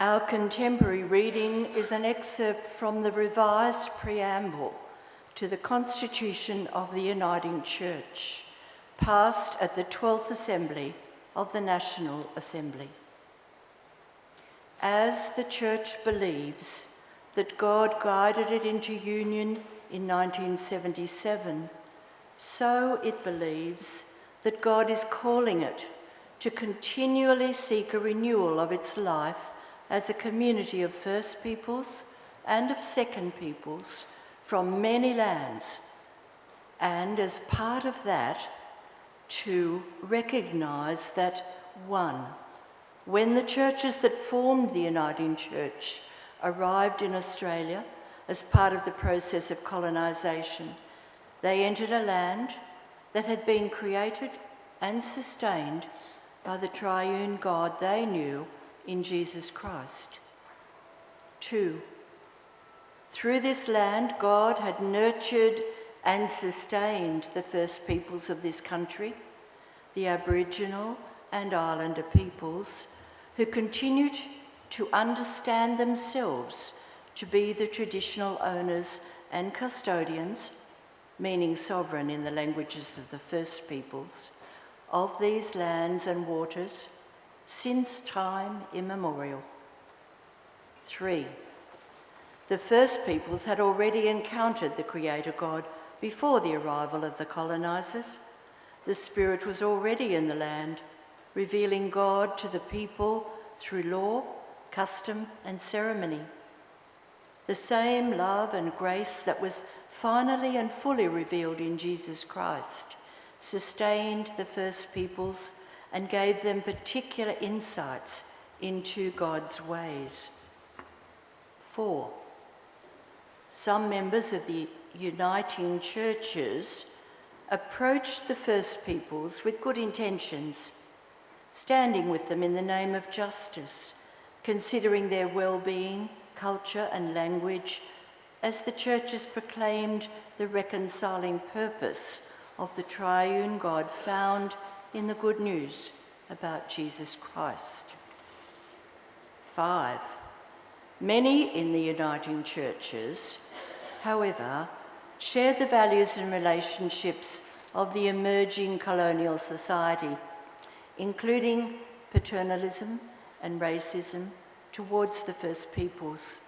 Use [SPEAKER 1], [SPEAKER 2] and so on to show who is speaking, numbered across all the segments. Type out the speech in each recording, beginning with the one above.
[SPEAKER 1] Our contemporary reading is an excerpt from the revised preamble to the Constitution of the Uniting Church, passed at the 12th Assembly of the National Assembly. As the Church believes that God guided it into union in 1977, so it believes that God is calling it to continually seek a renewal of its life as a community of First Peoples and of Second Peoples from many lands, and as part of that, to recognise that, one, when the churches that formed the Uniting Church arrived in Australia as part of the process of colonisation, they entered a land that had been created and sustained by the triune God they knew in Jesus Christ. 2, through this land, God had nurtured and sustained the First Peoples of this country, the Aboriginal and Islander peoples, who continued to understand themselves to be the traditional owners and custodians, meaning sovereign in the languages of the First Peoples, of these lands and waters since time immemorial. 3, the First Peoples had already encountered the Creator God before the arrival of the colonisers. The Spirit was already in the land, revealing God to the people through law, custom and ceremony. The same love and grace that was finally and fully revealed in Jesus Christ sustained the First Peoples and gave them particular insights into God's ways. 4, some members of the Uniting Churches approached the First Peoples with good intentions, standing with them in the name of justice, considering their well-being, culture and language as the churches proclaimed the reconciling purpose of the triune God found in the good news about Jesus Christ. 5, many in the Uniting Churches, however, share the values and relationships of the emerging colonial society, including paternalism and racism towards the First Peoples.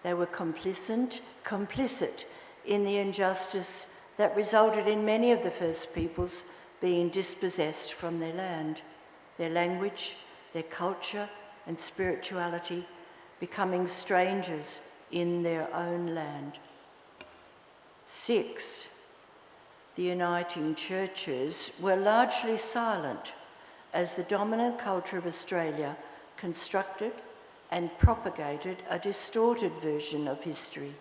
[SPEAKER 1] They were complicit in the injustice that resulted in many of the First Peoples being dispossessed from their land, their language, their culture and spirituality, becoming strangers in their own land. 6, the Uniting Churches were largely silent as the dominant culture of Australia constructed and propagated a distorted version of history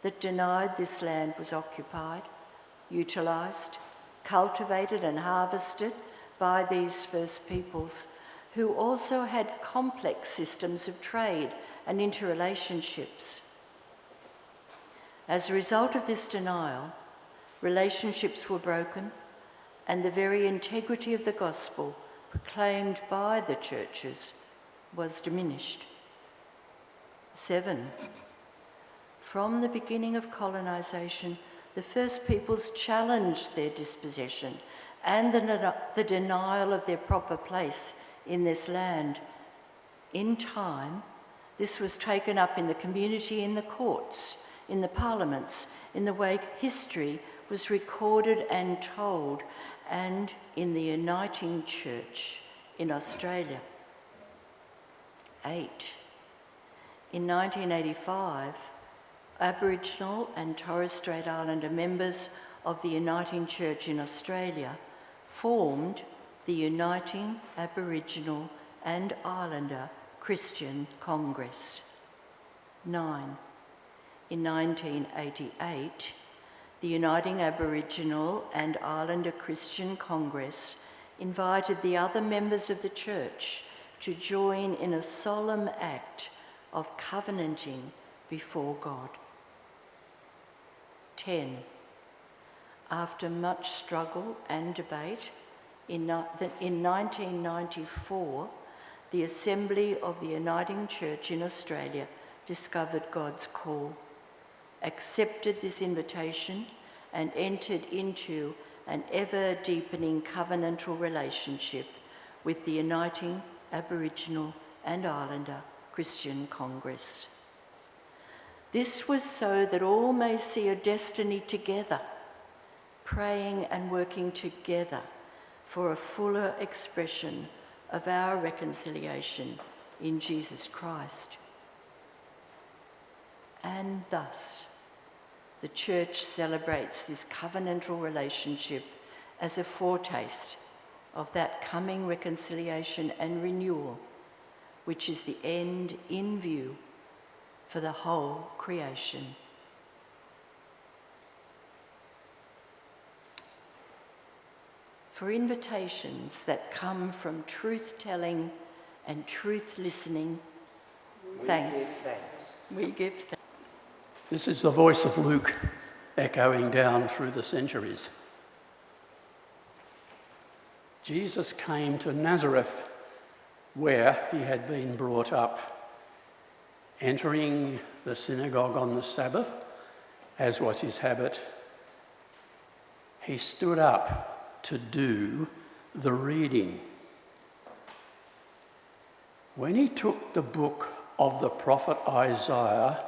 [SPEAKER 1] that denied this land was occupied, utilised, cultivated and harvested by these First Peoples, who also had complex systems of trade and interrelationships. As a result of this denial, relationships were broken and the very integrity of the gospel proclaimed by the churches was diminished. 7, from the beginning of colonisation, the First Peoples challenged their dispossession and the denial of their proper place in this land. In time, this was taken up in the community, in the courts, in the parliaments, in the way history was recorded and told, and in the Uniting Church in Australia. 8, in 1985, Aboriginal and Torres Strait Islander members of the Uniting Church in Australia formed the Uniting Aboriginal and Islander Christian Congress. 9, in 1988, the Uniting Aboriginal and Islander Christian Congress invited the other members of the church to join in a solemn act of covenanting before God. 10, after much struggle and debate, in 1994, the Assembly of the Uniting Church in Australia discovered God's call, accepted this invitation, and entered into an ever-deepening covenantal relationship with the Uniting Aboriginal and Islander Christian Congress. This was so that all may see a destiny together, praying and working together for a fuller expression of our reconciliation in Jesus Christ. And thus, the Church celebrates this covenantal relationship as a foretaste of that coming reconciliation and renewal, which is the end in view for the whole creation. For invitations that come from truth-telling and truth-listening, thanks. We give thanks.
[SPEAKER 2] This is the voice of Luke echoing down through the centuries. Jesus came to Nazareth, where he had been brought up. Entering the synagogue on the Sabbath, as was his habit, he stood up to do the reading. When he took the book of the prophet Isaiah,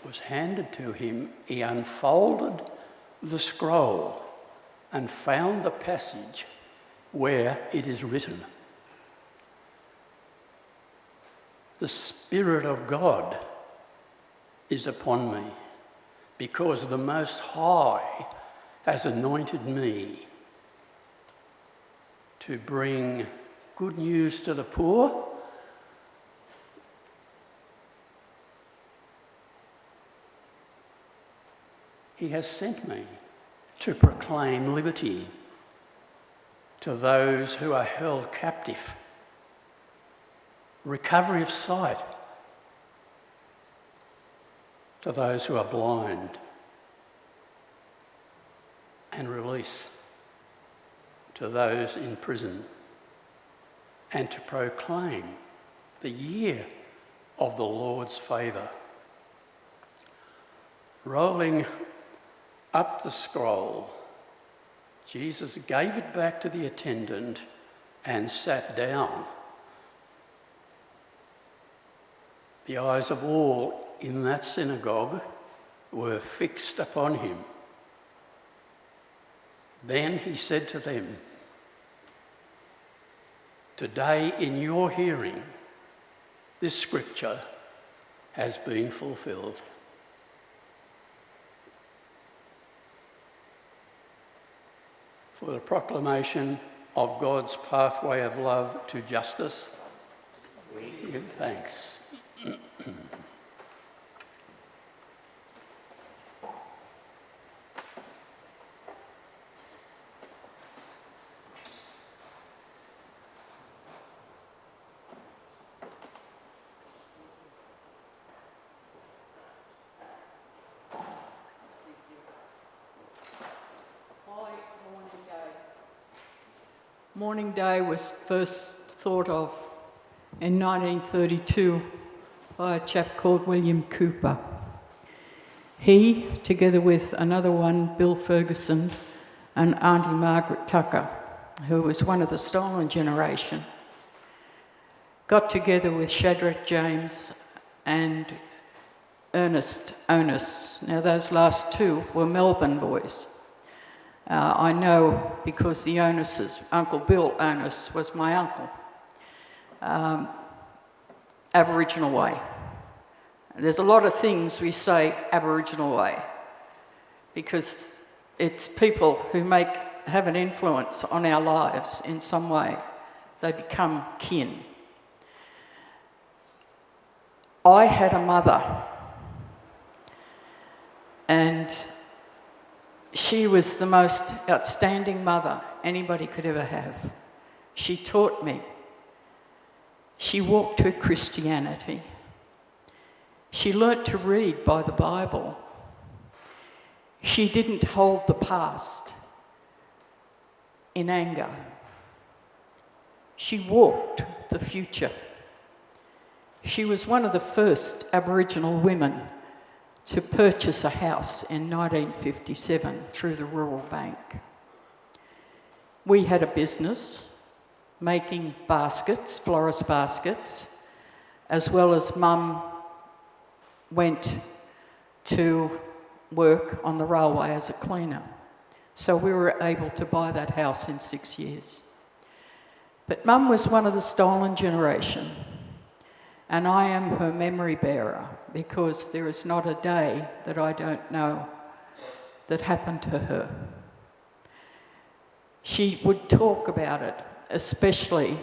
[SPEAKER 2] was handed to him, he unfolded the scroll and found the passage where it is written, "The Spirit of God is upon me, because the Most High has anointed me to bring good news to the poor, He has sent me to proclaim liberty to those who are held captive, recovery of sight to those who are blind, and release to those in prison, and to proclaim the year of the Lord's favour." Rolling up the scroll, Jesus gave it back to the attendant and sat down. The eyes of all in that synagogue were fixed upon him. Then he said to them, "Today in your hearing, this scripture has been fulfilled." For the proclamation of God's pathway of love to justice, we give thanks.
[SPEAKER 3] Mourning Day was first thought of in 1932 by a chap called William Cooper. He, together with another one, Bill Ferguson, and Auntie Margaret Tucker, who was one of the stolen generation, got together with Shadrach James and Ernest Onus. Now those last two were Melbourne boys. I know because the Onuses, Uncle Bill Onus was my uncle, Aboriginal way. There's a lot of things we say Aboriginal way because it's people who have an influence on our lives in some way. They become kin. I had a mother, and she was the most outstanding mother anybody could ever have. She taught me. She walked her Christianity. She learnt to read by the Bible. She didn't hold the past in anger. She walked the future. She was one of the first Aboriginal women to purchase a house in 1957 through the Rural Bank. We had a business making baskets, florist baskets, as well as Mum went to work on the railway as a cleaner. So we were able to buy that house in 6 years. But Mum was one of the stolen generation, and I am her memory bearer, because there is not a day that I don't know that happened to her. She would talk about it, especially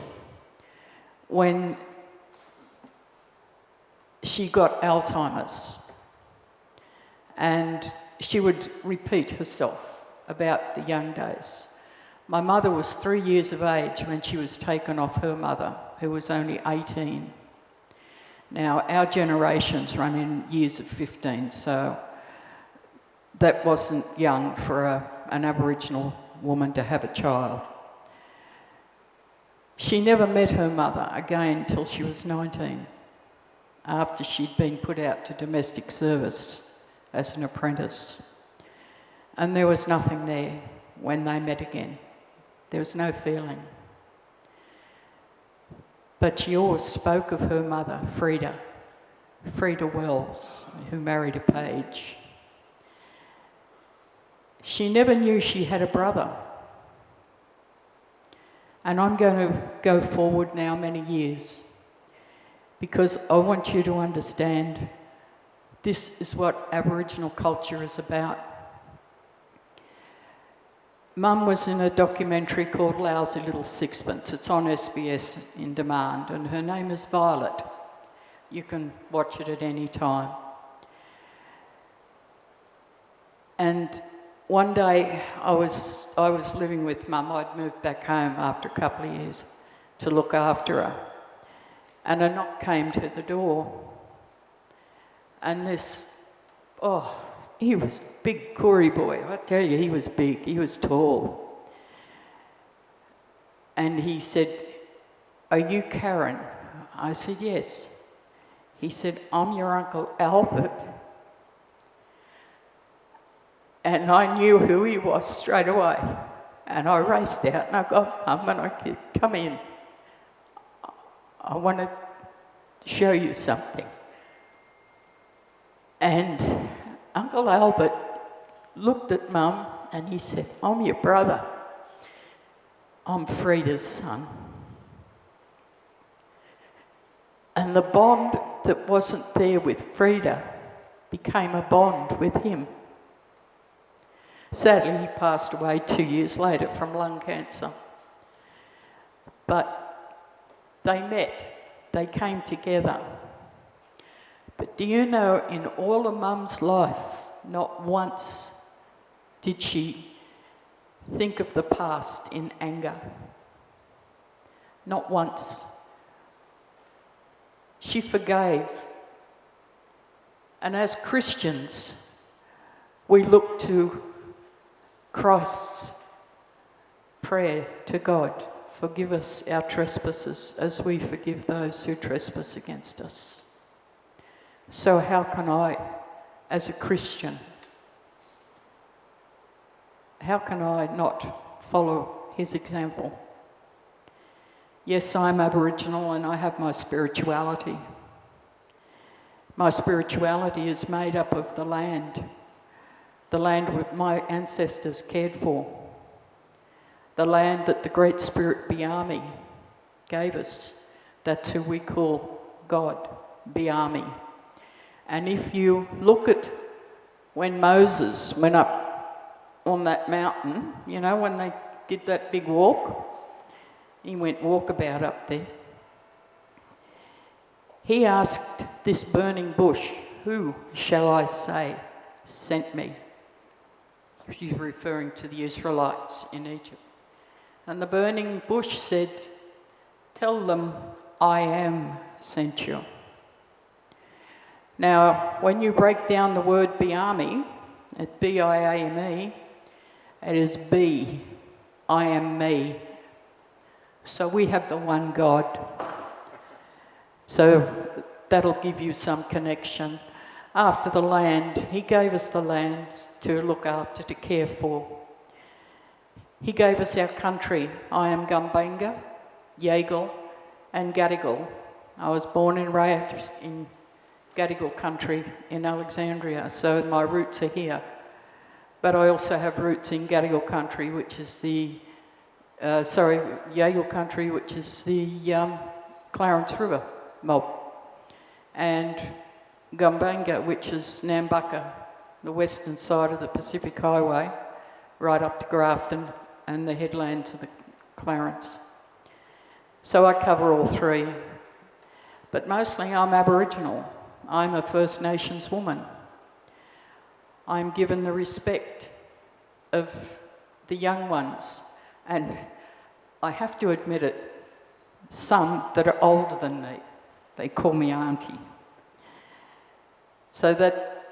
[SPEAKER 3] when she got Alzheimer's, and she would repeat herself about the young days. My mother was 3 years of age when she was taken off her mother, who was only 18. Now, our generations run in years of 15, so that wasn't young for an Aboriginal woman to have a child. She never met her mother again till she was 19, after she'd been put out to domestic service as an apprentice. And there was nothing there when they met again. There was no feeling. But she always spoke of her mother, Frida Wells, who married a page. She never knew she had a brother. And I'm going to go forward now many years, because I want you to understand this is what Aboriginal culture is about. Mum was in a documentary called Lousy Little Sixpence. It's on SBS in demand, and her name is Violet. You can watch it at any time. And one day I was living with Mum. I'd moved back home after a couple of years to look after her. And a knock came to the door. And he was a big Koori boy. I tell you, he was big, he was tall. And he said, "Are you Karen?" I said, "Yes." He said, "I'm your Uncle Albert." And I knew who he was straight away. And I raced out and I got Mum and I said, "Come in. I want to show you something." And Uncle Albert looked at Mum and he said, "I'm your brother. I'm Frida's son." And the bond that wasn't there with Frida became a bond with him. Sadly, he passed away 2 years later from lung cancer. But they met, they came together. But do you know, in all of Mum's life, not once did she think of the past in anger. Not once. She forgave. And as Christians, we look to Christ's prayer to God, "Forgive us our trespasses as we forgive those who trespass against us." So how can I, as a Christian, how can I not follow his example? Yes, I'm Aboriginal and I have my spirituality. My spirituality is made up of the land that my ancestors cared for, the land that the Great Spirit byAunty gave us. That's who we call God, byAunty. And if you look at when Moses went up on that mountain, you know, when they did that big walk, he went walkabout up there. He asked this burning bush, "Who shall I say sent me?" He's referring to the Israelites in Egypt. And the burning bush said, "Tell them I am sent you." Now, when you break down the word byAunty, at B-I-A-M-E, it is be, I am me. So we have the one God. So that'll give you some connection. After the land, he gave us the land to look after, to care for. He gave us our country. I am Gumbanga, Yagal and Gadigal. I was born and raised in Gadigal country in Alexandria, so my roots are here. But I also have roots in Gadigal country, which is Yagal country, which is the Clarence River mob, and Gumbanga, which is Nambucca, the western side of the Pacific Highway, right up to Grafton and the headlands of the Clarence. So I cover all three. But mostly I'm Aboriginal. I'm a First Nations woman. I'm given the respect of the young ones. And I have to admit it, some that are older than me, they call me Auntie. So that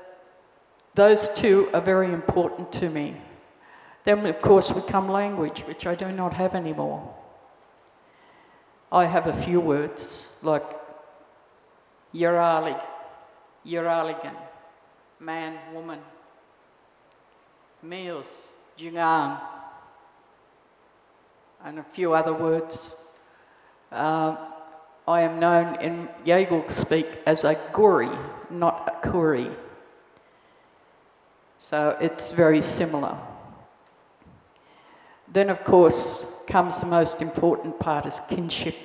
[SPEAKER 3] those two are very important to me. Then, of course, would come language, which I do not have anymore. I have a few words, like Yarali, Yaraligan, man, woman, meals, Jingan, and a few other words. I am known in Yagal speak as a Guri, not a Kuri. So it's very similar. Then, of course, comes the most important part, is kinship.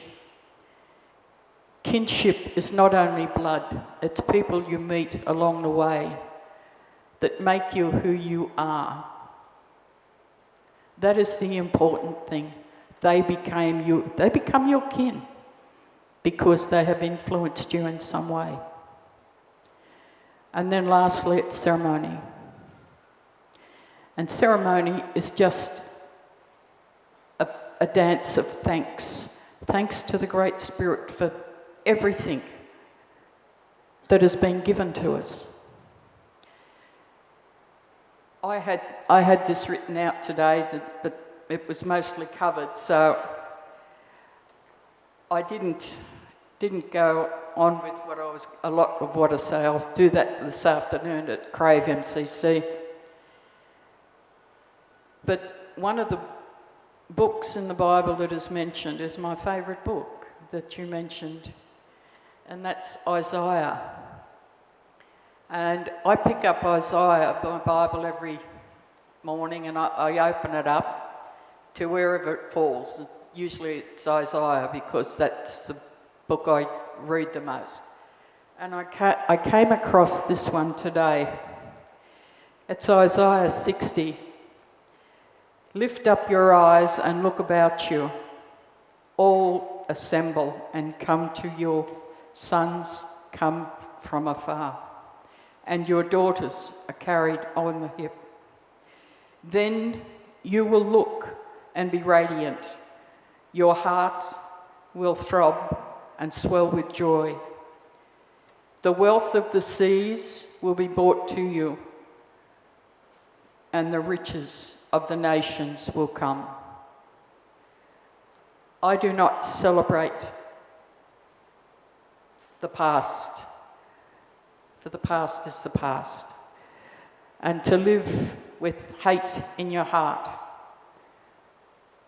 [SPEAKER 3] Kinship is not only blood, it's people you meet along the way that make you who you are. That is the important thing. They become your kin because they have influenced you in some way. And then lastly, it's ceremony. And ceremony is just a dance of thanks. Thanks to the Great Spirit for everything that has been given to us. I had this written out today, but it was mostly covered, so I didn't go on with a lot of what I say. I'll do that this afternoon at Crave MCC. But one of the books in the Bible that is mentioned is my favourite book that you mentioned, and that's Isaiah. And I pick up Isaiah, my Bible, every morning, and I open it up to wherever it falls. Usually it's Isaiah because that's the book I read the most. And I came across this one today. It's Isaiah 60. Lift up your eyes and look about you. All assemble and come to your sons come from afar, and your daughters are carried on the hip. Then you will look and be radiant. Your heart will throb and swell with joy. The wealth of the seas will be brought to you, and the riches of the nations will come. I do not celebrate the past, for the past is the past. And to live with hate in your heart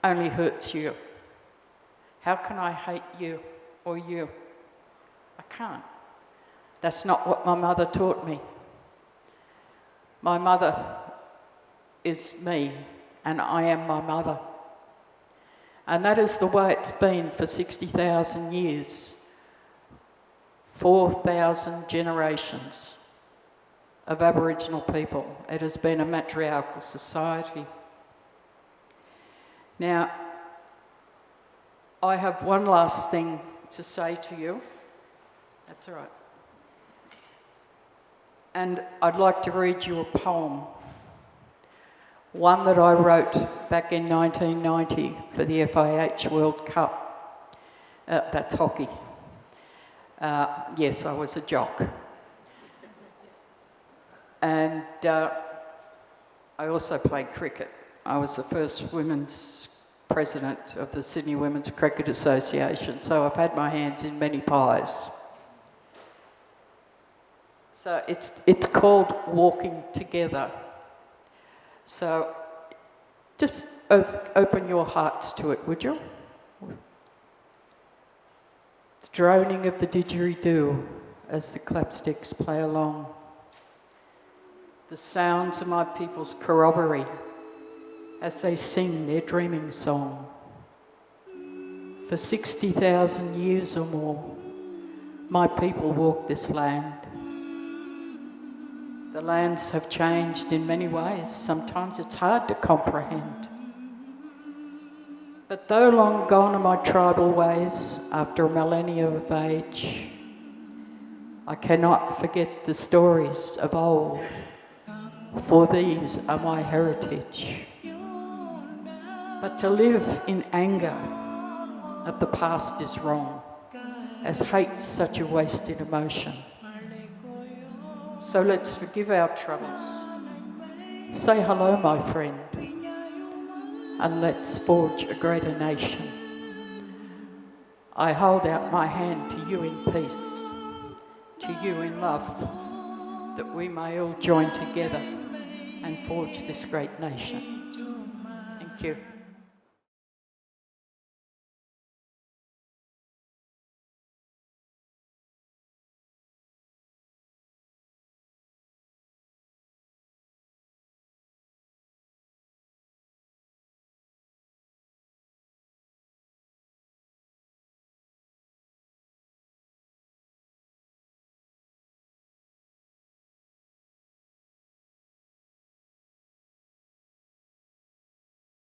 [SPEAKER 3] only hurts you. How can I hate you or you? I can't. That's not what my mother taught me. My mother is me, and I am my mother. And that is the way it's been for 60,000 years, 4,000 generations of Aboriginal people. It has been a matriarchal society. Now, I have one last thing to say to you. That's all right. And I'd like to read you a poem. One that I wrote back in 1990 for the FIH World Cup. That's hockey. Yes, I was a jock. And I also played cricket. I was the first women's president of the Sydney Women's Cricket Association, so I've had my hands in many pies. So it's called Walking Together. So just open your hearts to it, would you? The droning of the didgeridoo as the clapsticks play along. The sounds of my people's corroboree as they sing their dreaming song. For 60,000 years or more, my people walk this land. The lands have changed in many ways. Sometimes it's hard to comprehend. But though long gone are my tribal ways after a millennia of age, I cannot forget the stories of old, for these are my heritage. But to live in anger at the past is wrong, as hate's such a wasted emotion. So let's forgive our troubles. Say hello, my friend, and let's forge a greater nation. I hold out my hand to you in peace, to you in love, that we may all join together and forge this great nation. Thank you.